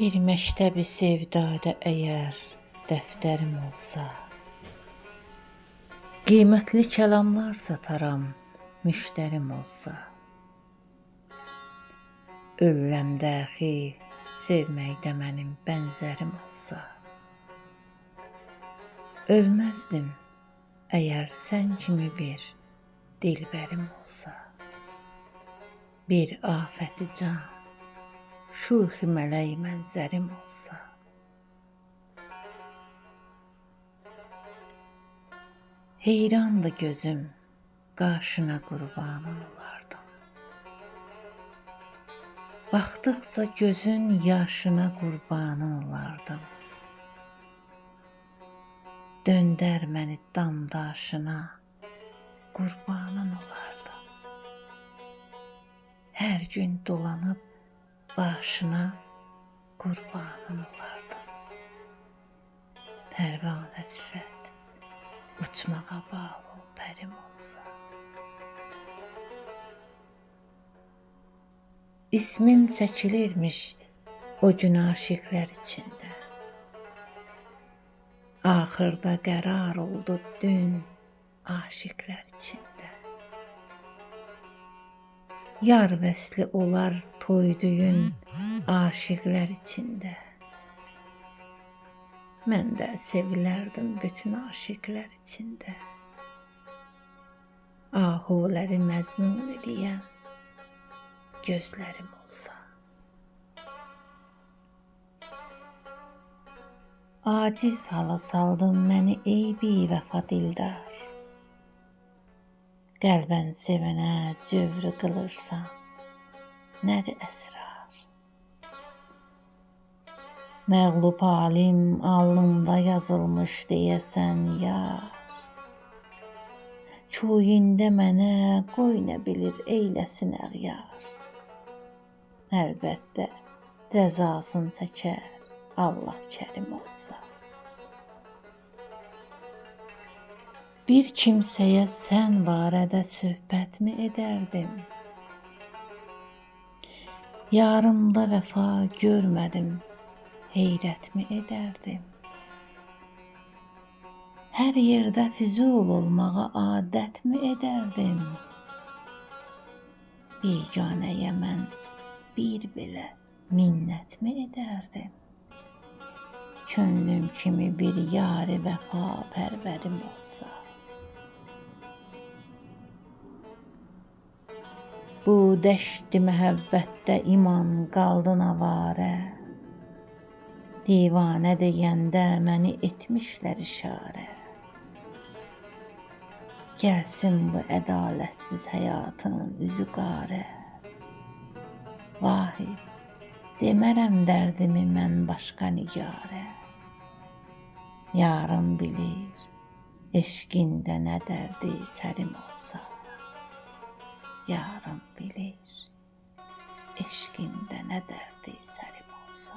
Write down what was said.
Bir məktəbi sevdada əgər dəftərim olsa, qiymətli kəlamlar sataram, müştərim olsa, ölürəm dəxi sevməkdə mənim bənzərim olsa, ölməzdim əgər sən kimi bir dilbərim olsa, bir afəti can, şuxi mələk mənzərim olsa. Heyrandı gözüm, qaşına qurbanın olardım. Baxdıqca gözün yaşına qurbanın olardım. Döndər məni damdaşına, qurbanın olardım. Hər gün dolanıb başına qurbanın olardım. Pərvanə sifət, uçmağa bağlı pərim olsa. İsmim çəkilirmiş o gün aşiqlər içində. Axırda qərar oldu dün aşiqlər içində. Yar vəsli olar toy-düyün aşiqlər içində. Mən də sevilərdim bütün aşiqlər içində. Ahuləri məzmun eləyən gözlərim olsa. Aciz hala saldın məni ey bivəfa dildar. Qəlbən sevənə cövrü qılırsan, nədir əsrar? Məğlub halim alnımda yazılmış deyəsən yar. Köyündə mənə qoy nə bilir eyləsin əğyar. Əlbəttə cəzasını çəkər Allah kərim olsa. Bir kimsəyə sən barədə söhbətmi edərdim? Yarımda vəfa görmədim, heyrətmi edərdim? Hər yerdə füzul olmağa adətmi edərdim? Biganəyə mən bir belə minnətmi edərdim? Könlüm kimi bir yari vəfa pərvərim olsa. Bu dəşti məhəbbətdə iman qaldın avarə. Divanə deyəndə məni etmişlər işarə. Gəlsin bu ədalətsiz həyatın üzü qarə. Vahid, demərəm dərdimi mən başqa nigarə. Yarım bilir, eşqində nə dərdi sərim olsa. Yarım bilir, eşqində nə dərdi sərim olsa.